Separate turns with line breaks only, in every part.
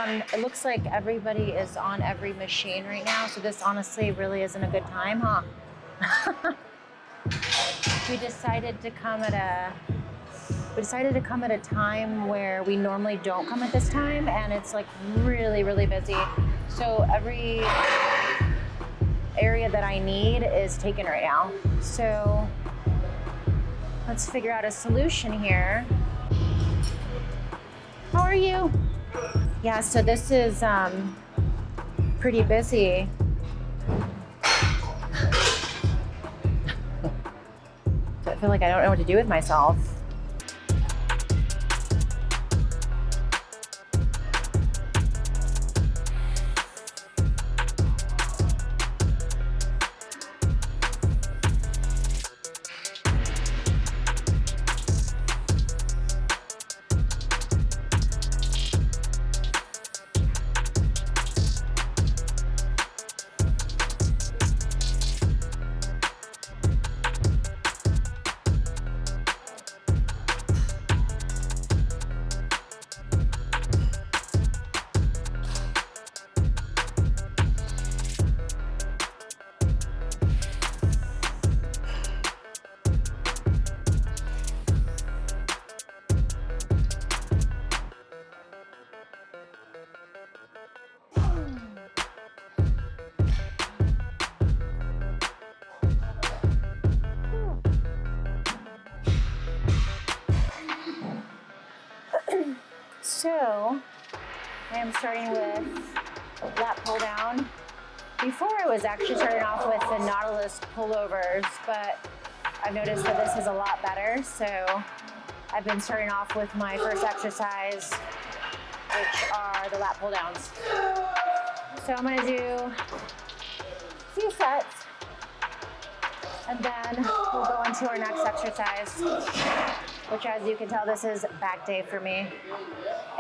it looks like everybody is on every machine right now. So this honestly really isn't a good time, huh? We decided to come at a time where we normally don't come at this time, and it's like really, really busy. So every area that I need is taken right now. So let's figure out a solution here. How are you? Yeah, so this is pretty busy. So I feel like I don't know what to do with myself. So I am starting with lat pull down. Before I was actually starting off with the Nautilus pullovers, but I've noticed that this is a lot better. So I've been starting off with my first exercise, which are the lat pull downs. So I'm gonna do a few sets, and then we'll go into our next exercise, which, as you can tell, this is back day for me.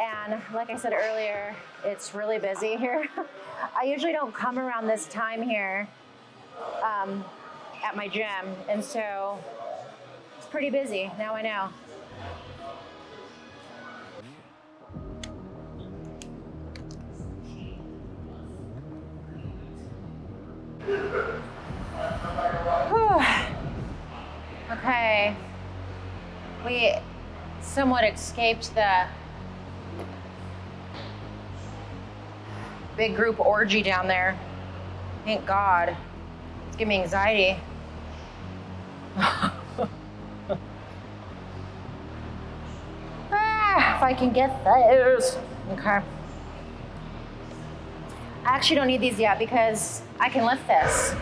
And like I said earlier, it's really busy here. I usually don't come around this time here at my gym, and so it's pretty busy. Now I know. Okay, we somewhat escaped the big group orgy down there. Thank God. It's giving me anxiety. If I can get those. Okay. I actually don't need these yet because I can lift this.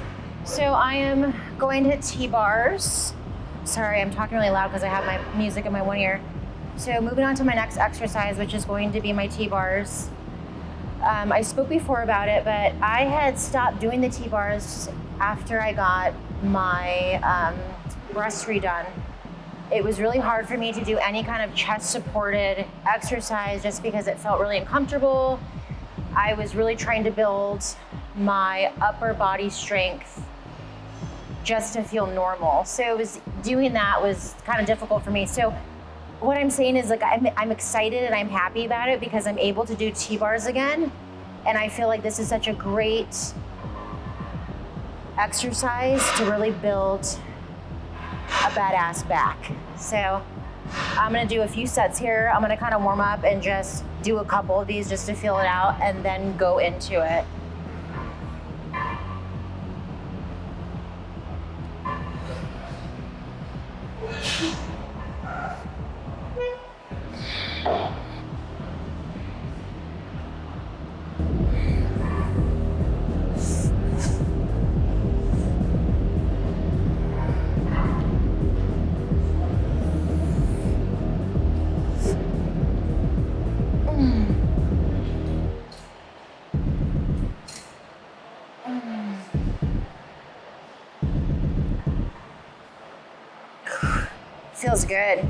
So I am going to T-bars. Sorry, I'm talking really loud because I have my music in my one ear. So moving on to my next exercise, which is going to be my T-bars. I spoke before about it, but I had stopped doing the T-bars after I got my breasts redone. It was really hard for me to do any kind of chest supported exercise just because it felt really uncomfortable. I was really trying to build my upper body strength just to feel normal. So doing that was kind of difficult for me. So what I'm saying is, like, I'm excited and I'm happy about it because I'm able to do T-bars again. And I feel like this is such a great exercise to really build a badass back. So I'm gonna do a few sets here. I'm gonna kind of warm up and just do a couple of these just to feel it out and then go into it. Feels good.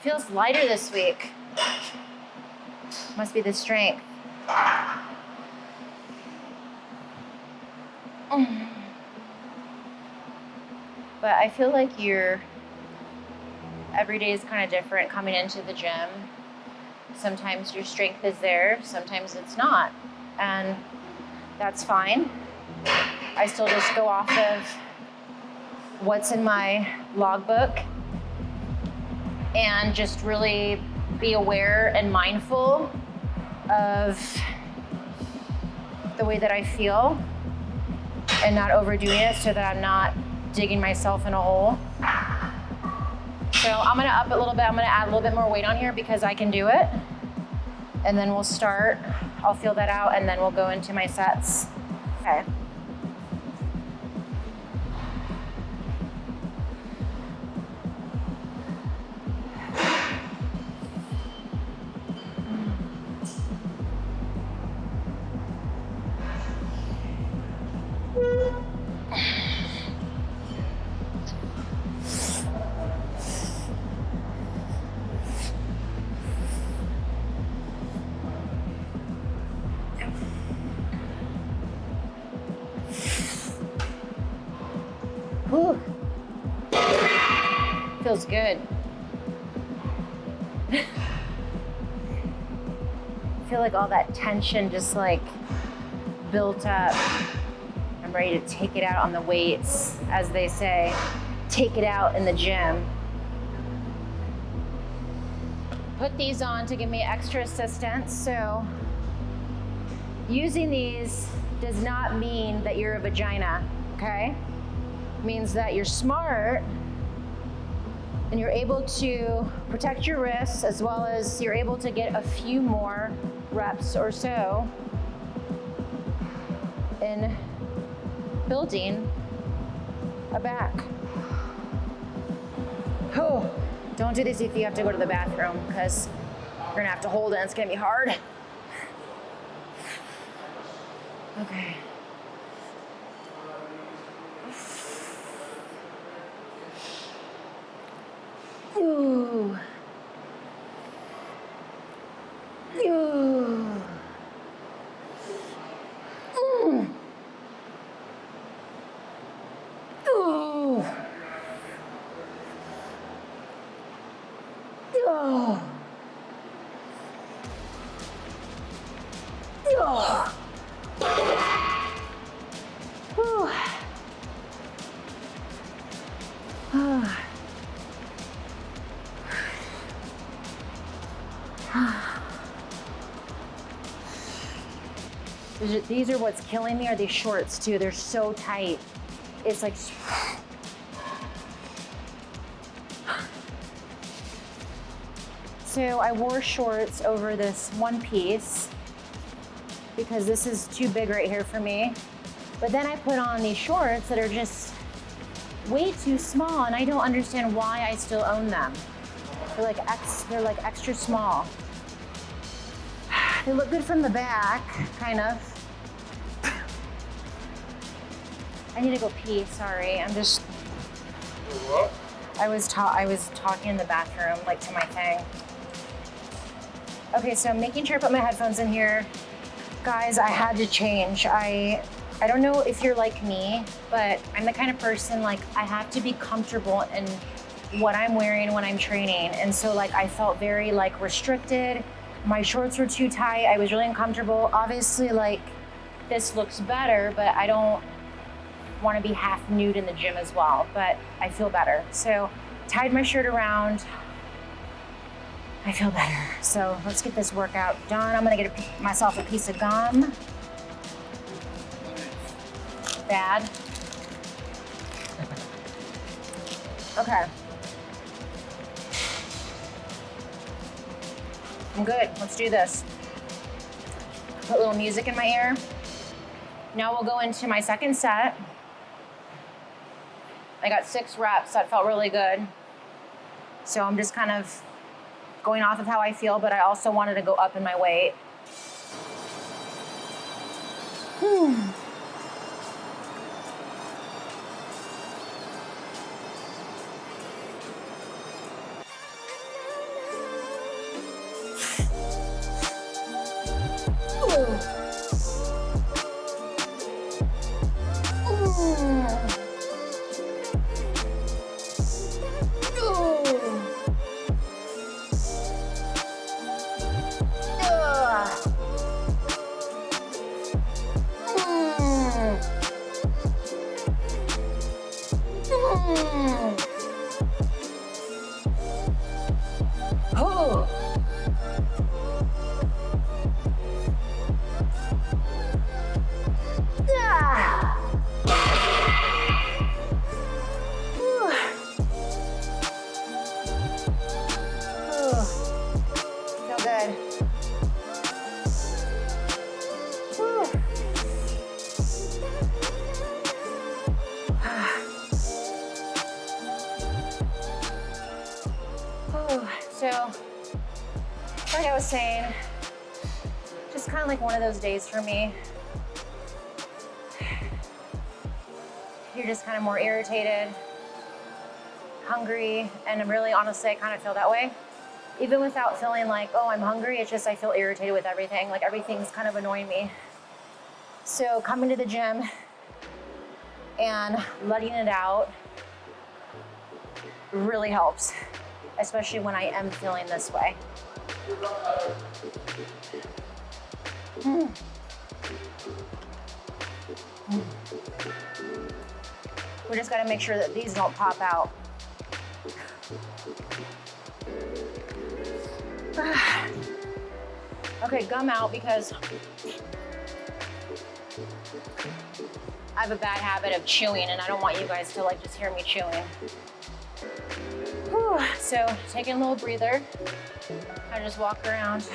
Feels lighter this week. Must be the strength. But I feel like every day is kind of different coming into the gym. Sometimes your strength is there, sometimes it's not. And that's fine. I still just go off of what's in my logbook and just really be aware and mindful of the way that I feel and not overdoing it so that I'm not digging myself in a hole. So I'm gonna up it a little bit. I'm gonna add a little bit more weight on here because I can do it. And then we'll start. I'll feel that out and then we'll go into my sets. Okay. Whew. Feels good. I feel like all that tension just like built up. I'm ready to take it out on the weights, as they say. Take it out in the gym. Put these on to give me extra assistance. So using these does not mean that you're a vagina, okay? It means that you're smart and you're able to protect your wrists as well as you're able to get a few more reps or so in building a back. Oh, don't do this if you have to go to the bathroom because you're gonna have to hold it and it's gonna be hard. Okay. Ooh. Ooh. Mm. Ooh. Oh. Oh. Whew. Oh. These are what's killing me, are these shorts too. They're so tight. It's like, so I wore shorts over this one piece because this is too big right here for me. But then I put on these shorts that are just way too small and I don't understand why I still own them. They're like extra small. They look good from the back, kind of. I need to go pee, sorry. I'm just,
What?
I was talking in the bathroom, like to my thing. Okay, so I'm making sure I put my headphones in here. Guys, I had to change. I don't know if you're like me, but I'm the kind of person, like, I have to be comfortable in what I'm wearing when I'm training. And so like, I felt very like restricted. My shorts were too tight. I was really uncomfortable. Obviously, like, this looks better, but I don't want to be half nude in the gym as well, but I feel better. So tied my shirt around. I feel better. So let's get this workout done. I'm gonna get myself a piece of gum. Bad. Okay. I'm good. Let's do this. Put a little music in my ear. Now we'll go into my second set. I got 6 reps. That felt really good. So I'm just kind of going off of how I feel, but I also wanted to go up in my weight. Whew. good. Whew. So, like I was saying, just kind of like one of those days for me. You're just kind of more irritated, hungry, and really honestly, I kind of feel that way. Even without feeling like, oh, I'm hungry, it's just I feel irritated with everything. Like everything's kind of annoying me. So coming to the gym and letting it out really helps, especially when I am feeling this way. We just gotta make sure that these don't pop out. Okay, gum out because I have a bad habit of chewing and I don't want you guys to like just hear me chewing. Whew. So taking a little breather. I just walk around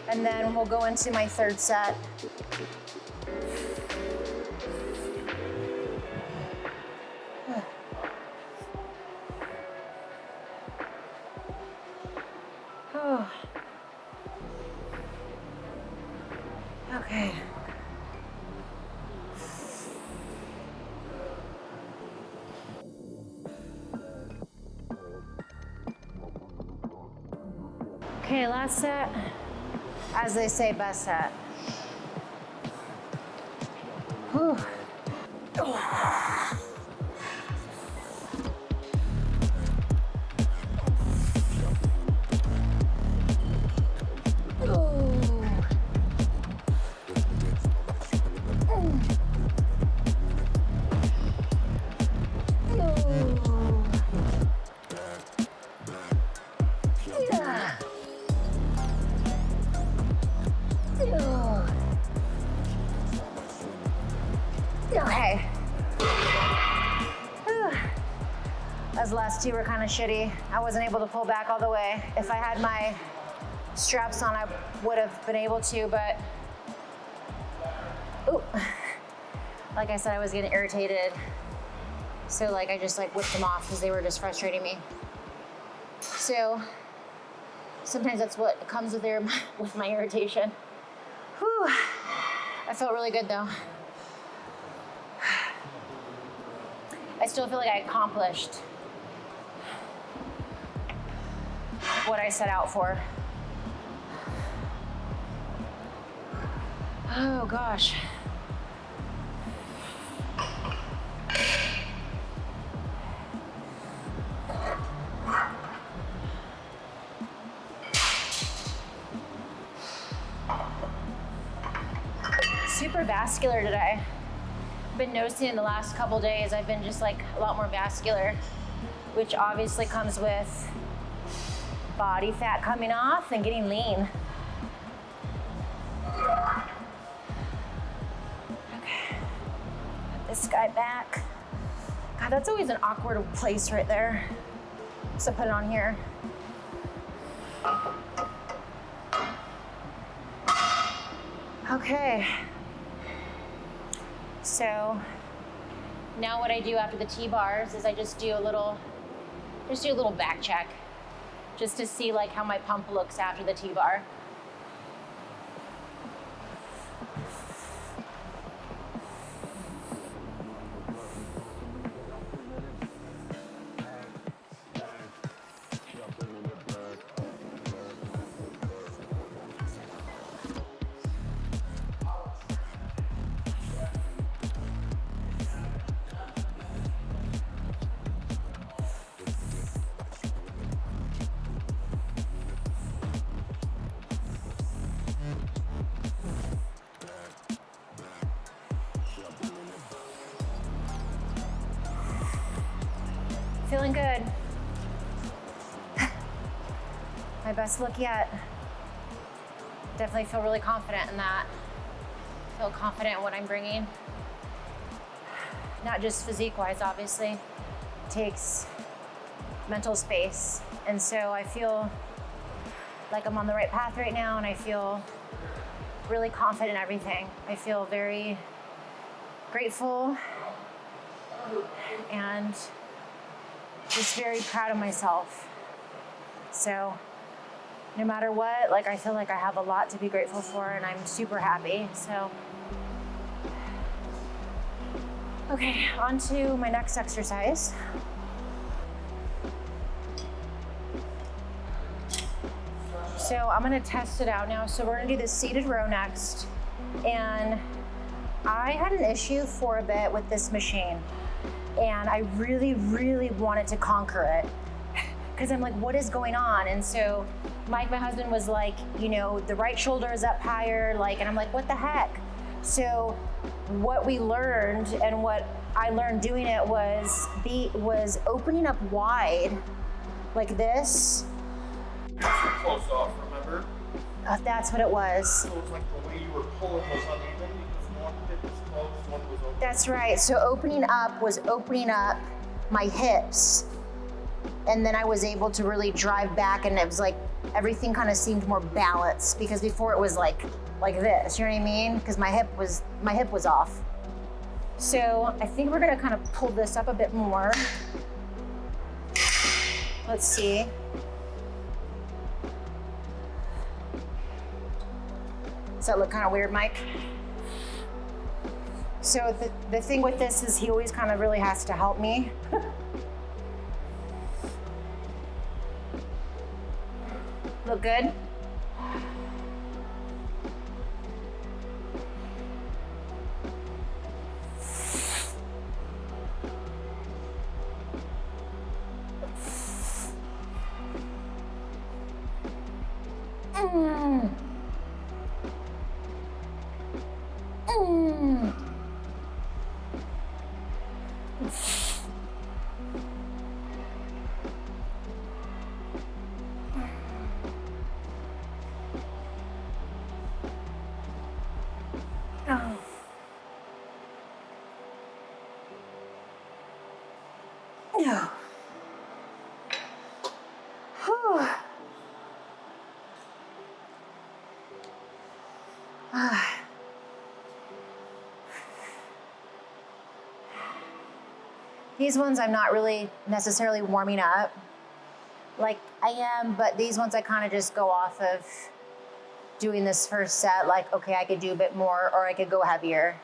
and then we'll go into my third set. Oh. Okay. Okay, last set. As they say, best set. Whew. Oh. Okay. Those last two were kind of shitty. I wasn't able to pull back all the way. If I had my straps on, I would have been able to, but ooh. Like I said, I was getting irritated. So like I just like whipped them off because they were just frustrating me. So sometimes that's what comes with my irritation. Whew. I felt really good though. I still feel like I accomplished what I set out for. Oh gosh. Super vascular today. Been noticing in the last couple days I've been just like a lot more vascular, which obviously comes with body fat coming off and getting lean. Okay, put this guy back. God, that's always an awkward place right there. So put it on here. Okay. So now what I do after the T-bars is I just do a little back check just to see like how my pump looks after the T-bar. Feeling good. My best look yet. Definitely feel really confident in that. Feel confident in what I'm bringing. Not just physique-wise, obviously. It takes mental space. And so I feel like I'm on the right path right now, and I feel really confident in everything. I feel very grateful and just very proud of myself. So no matter what, like I feel like I have a lot to be grateful for, and I'm super happy. So okay, on to my next exercise. So I'm gonna test it out now. So we're gonna do the seated row next. And I had an issue for a bit with this machine, and I really, really wanted to conquer it because I'm like, what is going on? And so Mike, my husband, was like, you know, the right shoulder is up higher, like, and I'm like, what the heck? So what we learned and what I learned doing it was opening up wide like this.
Close off, remember?
That's what it was.
So it was like the way you were pulling was uneven because one hip was closed, one was open.
That's right. So opening up was opening up my hips. And then I was able to really drive back, and it was like everything kind of seemed more balanced, because before it was like this, you know what I mean? Because my hip was off. So I think we're gonna kind of pull this up a bit more. Let's see. Does that look kind of weird, Mike? So the thing with this is he always kind of really has to help me. Look good? No. These ones I'm not really necessarily warming up. Like I am, but these ones I kind of just go off of doing this first set, like, okay, I could do a bit more or I could go heavier.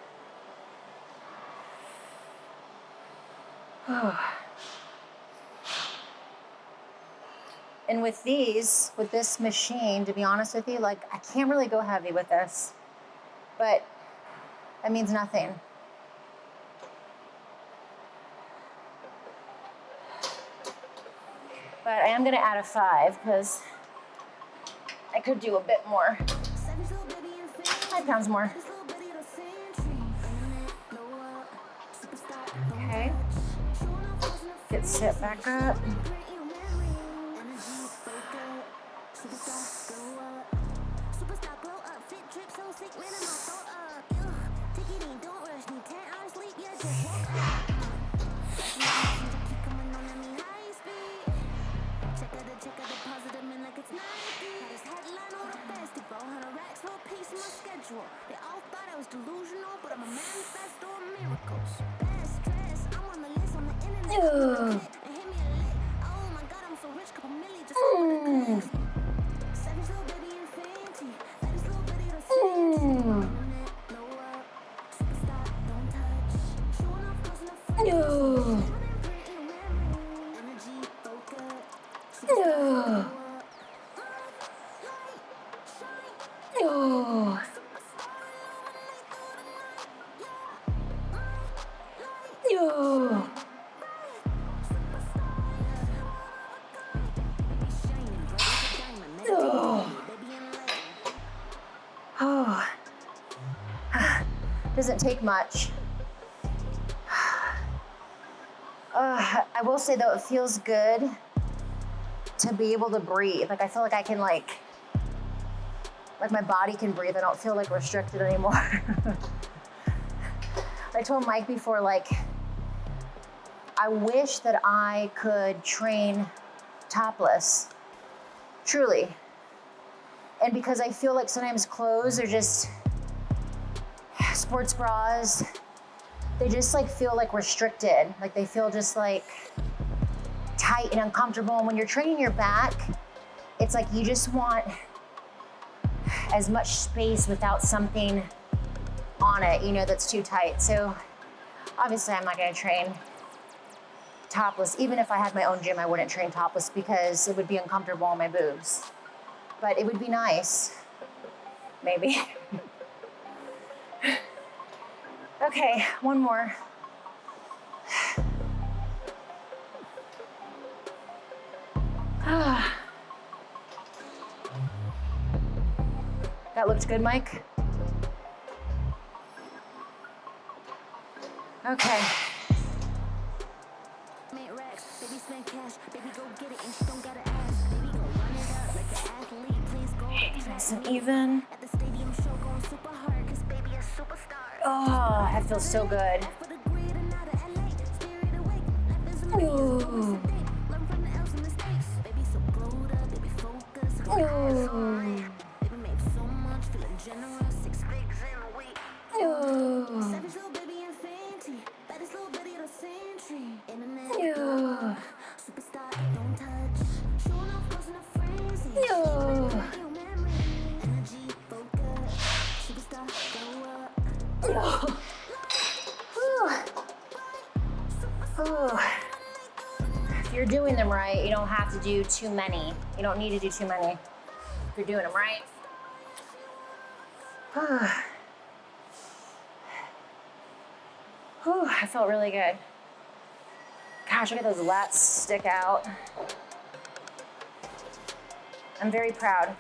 And with this machine, to be honest with you, like I can't really go heavy with this, but that means nothing. But I am gonna add a 5 because I could do a bit more. 5 pounds more. Okay. Get sit back up.
They all thought I was delusional, but I'm a manifesto of miracles. Best dress, I'm on the list on the internet. And hit me a lick. Oh my god, I'm so rich, couple million just over the clicks. Savage little baby and fancy. That is little bitty to see. Internet, blow up. Superstar, don't touch. Showing off close enough for you. Energy, focus. Superstar, blow up.
Doesn't take much. I will say though, it feels good to be able to breathe. Like I feel like I can like my body can breathe. I don't feel like restricted anymore. I told Mike before, like, I wish that I could train topless, truly. And because I feel like sometimes clothes are just, sports bras, they just like feel like restricted. Like they feel just like tight and uncomfortable. And when you're training your back, it's like you just want as much space without something on it, you know, that's too tight. So obviously I'm not gonna train topless. Even if I had my own gym, I wouldn't train topless because it would be uncomfortable on my boobs. But it would be nice, maybe. Okay, one more. That looks good, Mike? Okay. Nice and even. Oh, that feels so good. Ooh. Ooh. If you're doing them right, you don't have to do too many. You don't need to do too many if you're doing them right. I felt really good. Gosh, look at those lats stick out. I'm very proud.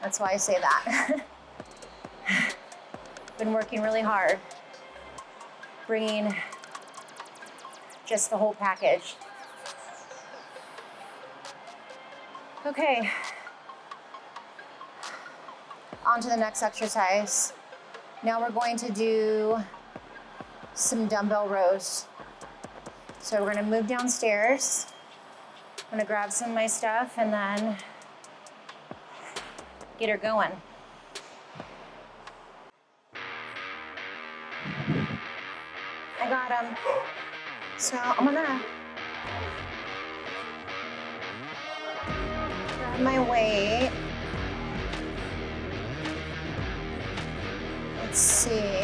That's why I say that. Been working really hard, bringing just the whole package. Okay, on to the next exercise. Now we're going to do some dumbbell rows. So we're gonna move downstairs. I'm gonna grab some of my stuff and then get her going. I got him. So I'm gonna grab my weight. Let's see.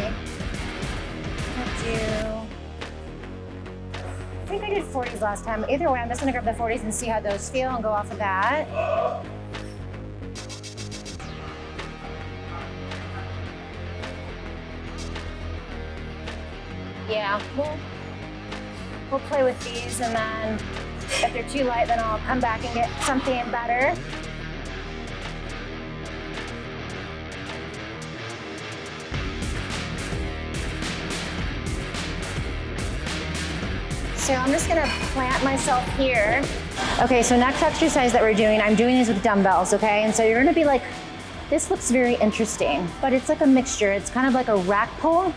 I think I did 40s last time. Either way, I'm just gonna grab the 40s and see how those feel and go off of that. Yeah, we'll play with these, and then if they're too light, then I'll come back and get something better. So I'm just gonna plant myself here. Okay, so next exercise that we're doing, I'm doing these with dumbbells, okay? And so you're gonna be like, this looks very interesting, but it's like a mixture. It's kind of like a rack pull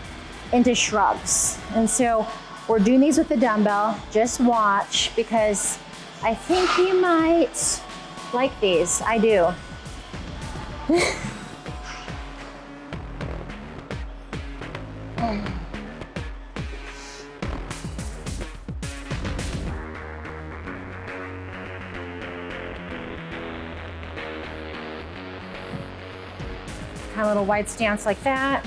into shrugs. And so we're doing these with the dumbbell. Just watch, because I think you might like these. I do. Kind of a little wide stance like that.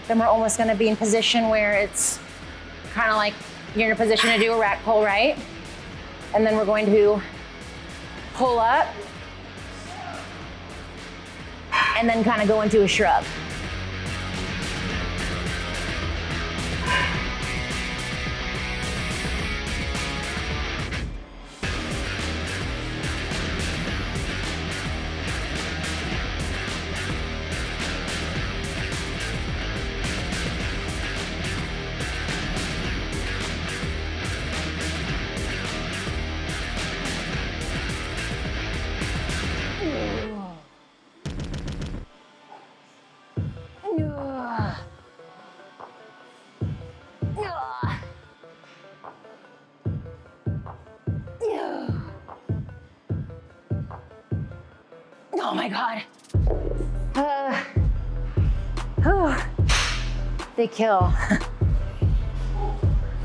Then we're almost gonna be in position where it's kind of like you're in a position to do a rack pull, right? And then we're going to pull up and then kind of go into a shrug. Oh my God. Oh, they kill.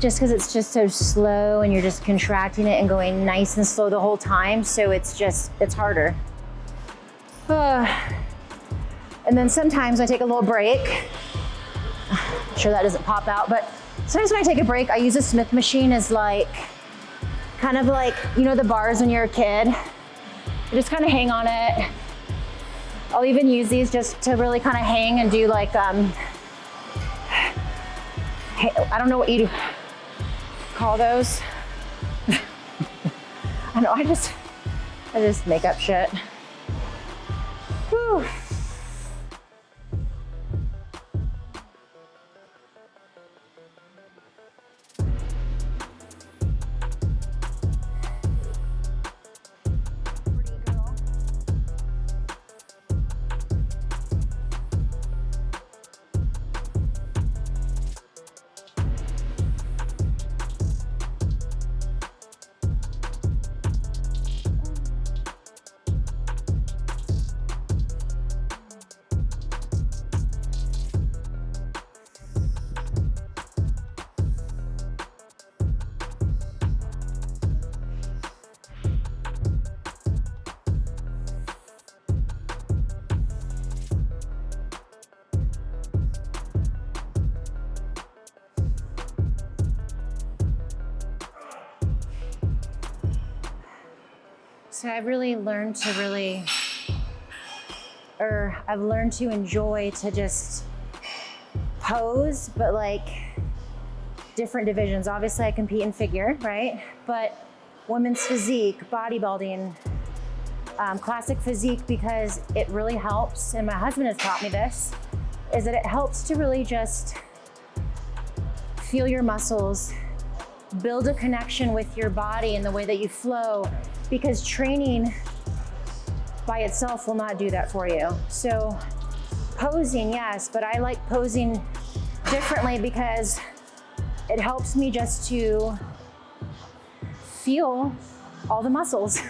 Just because it's just so slow and you're just contracting it and going nice and slow the whole time. So it's harder. And then sometimes I take a little break. I'm sure that doesn't pop out, but sometimes when I take a break, I use a Smith machine as like, kind of like, you know, the bars when you're a kid. I just kind of hang on it. I'll even use these just to really kind of hang and do like, I don't know what you call those. I know, I just make up shit. Whew. So I've really learned to I've learned to enjoy to just pose, but like different divisions. Obviously I compete in figure, right? But women's physique, bodybuilding, classic physique, because it really helps, and my husband has taught me this, is that it helps to really just feel your muscles, build a connection with your body and the way that you flow, because training by itself will not do that for you. So posing, yes, but I like posing differently because it helps me just to feel all the muscles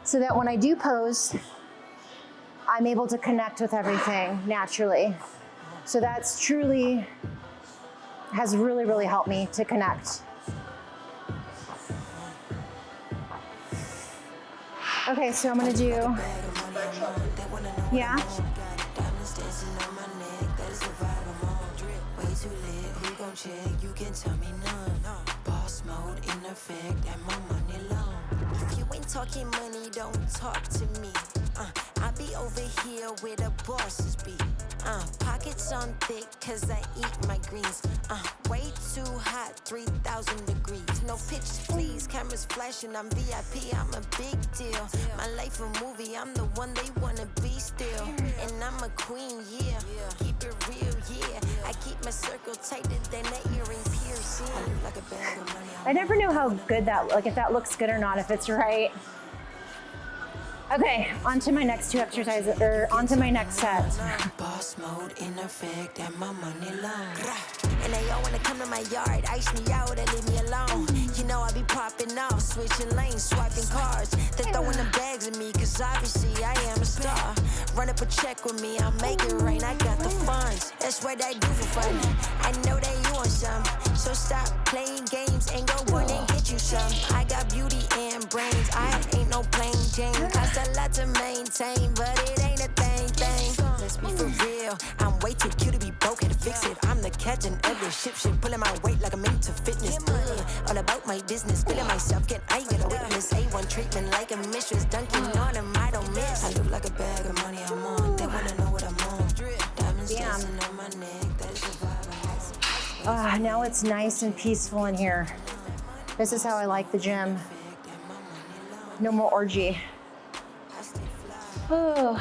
so that when I do pose, I'm able to connect with everything naturally. So that's truly has really, really helped me to connect. Okay, so I'm gonna do, yeah.
You can tell me none. Boss mode in effect and my money long. If you ain't talking money, don't talk to me. I be over here where the bosses be. Pockets on thick cause I eat my greens. Way too hot, 3,000 degrees. No pictures please, cameras flashing, I'm VIP, I'm a big deal. My life a movie, I'm the one they wanna be still. And I'm a queen, yeah, keep it real, yeah. I keep my circle tighter than an earring piercing. I look like a bag of money.
I never know how good that, like if that looks good or not, if it's right. Okay, on to my next two exercises, or on to my next set.
Boss mode in effect and my money long. And they all wanna come to my yard, ice me out and leave me alone. You know I be popping off, switching lanes, swiping cars. They're throwing the bags at me, cause obviously I am a star. Run up a check with me, I'll make it rain, I got the funds. That's what I do for fun. I know that you want some, so stop playing games and go run and get you some. I got beauty and brains, I ain't no plain Jane. Cost a lot to maintain, but it ain't a thing. Let's be for real, I'm way too cute to be broke, had to fix it. I'm the captain of the ship, pulling my weight like I'm into fitness. All about my business, feeling myself, I get a witness. A1 treatment like a mistress, dunking on him, I don't miss. I look like a bag of money I'm on, they wanna know what I'm on. Diamonds dancing on my neck, that's the vibe.
Now it's nice and peaceful in here. This is how I like the gym. No more orgy. Oh,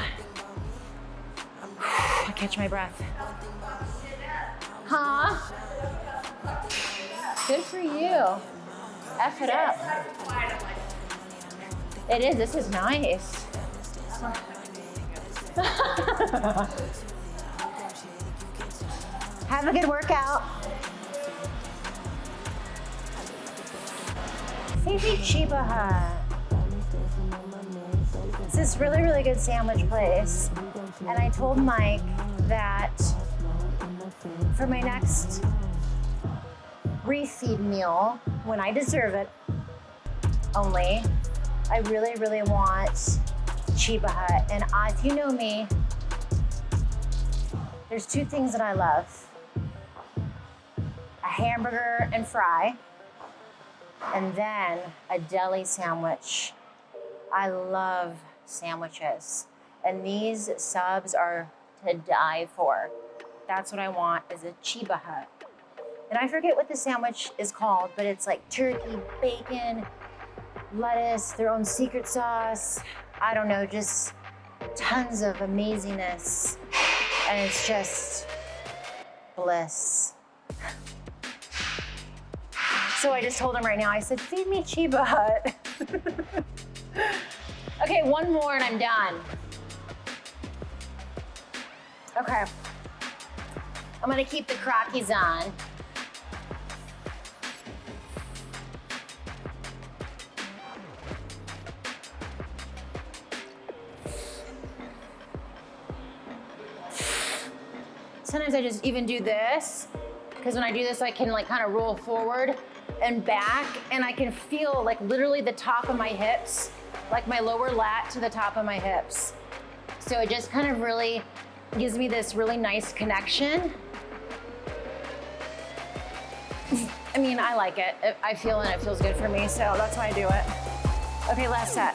I catch my breath. Huh? Good for you. F it up. It is, this is nice. Have a good workout. Fifi Chiba Hut. this really, really good sandwich place. And I told Mike that for my next refeed meal, when I deserve it only, I really, really want Chiba Hut. And if you know me, there's two things that I love. A hamburger and fry, and then a deli sandwich. I love sandwiches, and these subs are to die for. That's what I want, is a Chiba Hut. And I forget what the sandwich is called, but it's like turkey, bacon, lettuce, their own secret sauce. I don't know, just tons of amazingness. And it's just bliss. So I just told him right now, I said, feed me Chiba Hut. Okay, one more and I'm done. Okay. I'm gonna keep the Crockies on. Sometimes I just even do this, because when I do this, I can like kind of roll forward and back, and I can feel like literally the top of my hips, like my lower lat to the top of my hips. So it just kind of really gives me this really nice connection. I mean, I like it. I feel it, it feels good for me, so that's why I do it. Okay, last set.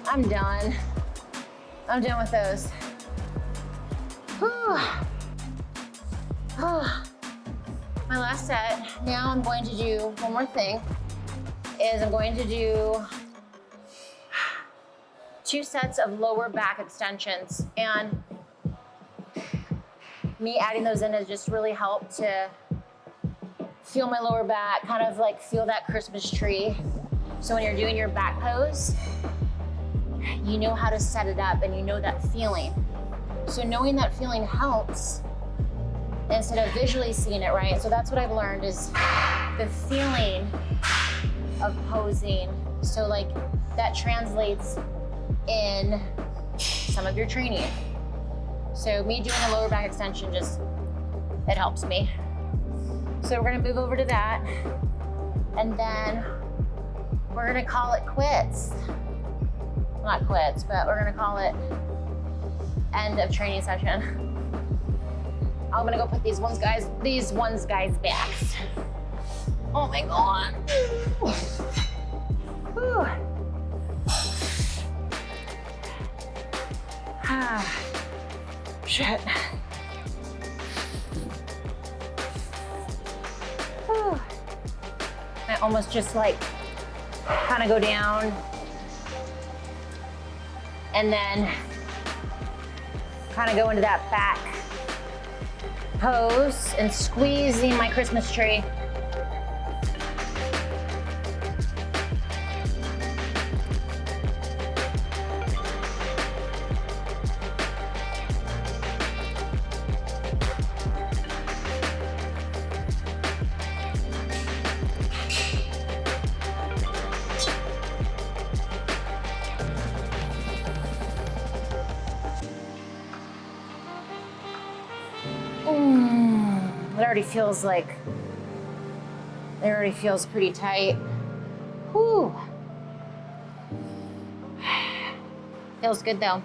I'm done. I'm done with those. Whew. My last set. Now I'm going to do one more thing. I'm going to do 2 sets of lower back extensions. And me adding those in has just really helped to feel my lower back, kind of like feel that Christmas tree. So when you're doing your back pose, you know how to set it up and you know that feeling. So knowing that feeling helps instead of visually seeing it, right? So that's what I've learned is the feeling of posing. So like that translates in some of your training. So me doing a lower back extension just, it helps me. So we're gonna move over to that, and then we're gonna call it quits. Not quits, but we're gonna call it end of training session. I'm gonna go put these ones guys back. Oh my God. Whew. Ah, shit. Whew. I almost just like kind of go down and then kind of go into that back pose and squeezing my Christmas tree. It already feels pretty tight. Whew. Feels good though.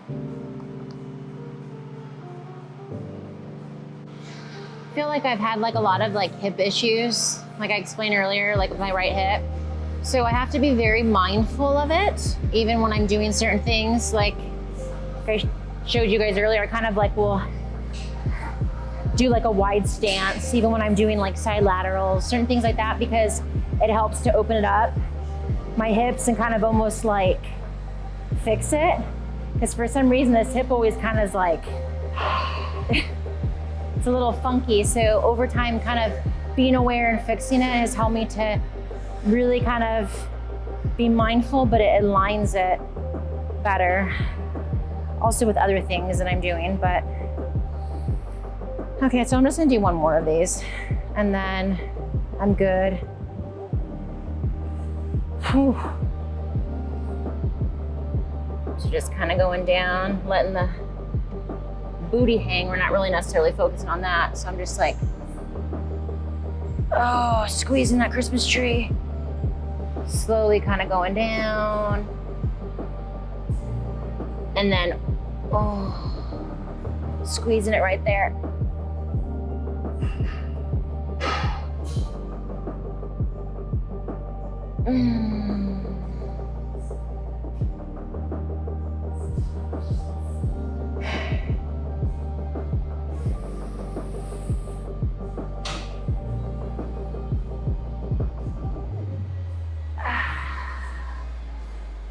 I feel like I've had like a lot of like hip issues, like I explained earlier, like with my right hip. So I have to be very mindful of it, even when I'm doing certain things. Like I showed you guys earlier, I kind of like will do like a wide stance, even when I'm doing like side laterals, certain things like that, because it helps to open it up my hips and kind of almost like fix it. Because for some reason this hip always kind of is like, it's a little funky. So over time, kind of being aware and fixing it has helped me to really kind of be mindful, but it aligns it better. Also with other things that I'm doing, but. Okay, so I'm just gonna do one more of these and then I'm good. Whew. So just kind of going down, letting the booty hang. We're not really necessarily focusing on that. So I'm just like, oh, squeezing that Christmas tree. Slowly kind of going down. And then, oh, squeezing it right there.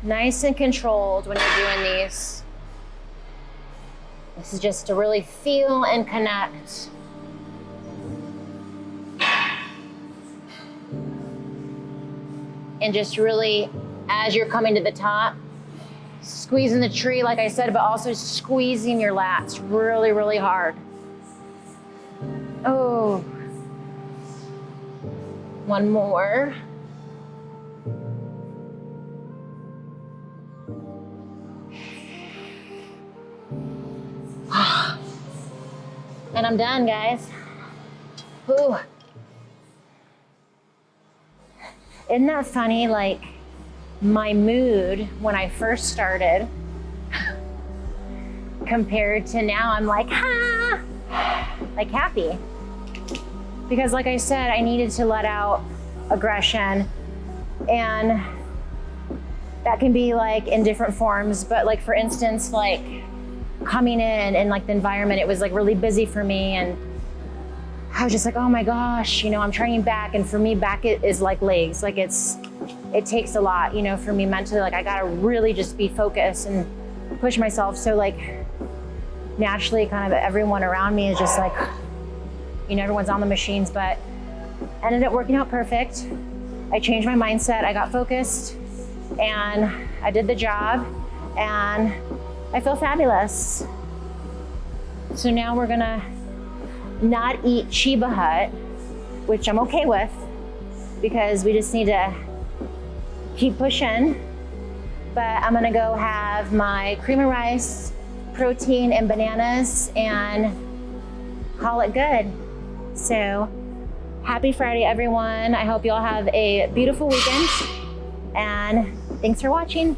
Nice and controlled when you're doing these. This is just to really feel and connect. And just really, as you're coming to the top, squeezing the tree, like I said, but also squeezing your lats really, really hard. Oh. One more. And I'm done, guys. Ooh. Isn't that funny? Like my mood when I first started compared to now, I'm like, ha, like happy. Because like I said, I needed to let out aggression, and that can be like in different forms. But like, for instance, like coming in and like the environment, it was like really busy for me, and I was just like, oh my gosh, you know, I'm training back. And for me, back is like legs. Like it takes a lot, you know, for me mentally. Like I gotta really just be focused and push myself. So like naturally kind of everyone around me is just like, you know, everyone's on the machines, but ended up working out perfect. I changed my mindset, I got focused, and I did the job, and I feel fabulous. So now we're gonna not eat Chiba Hut, which I'm okay with, because we just need to keep pushing. But I'm gonna go have my cream of rice, protein, and bananas, and call it good. So happy Friday, everyone. I hope you all have a beautiful weekend, and thanks for watching.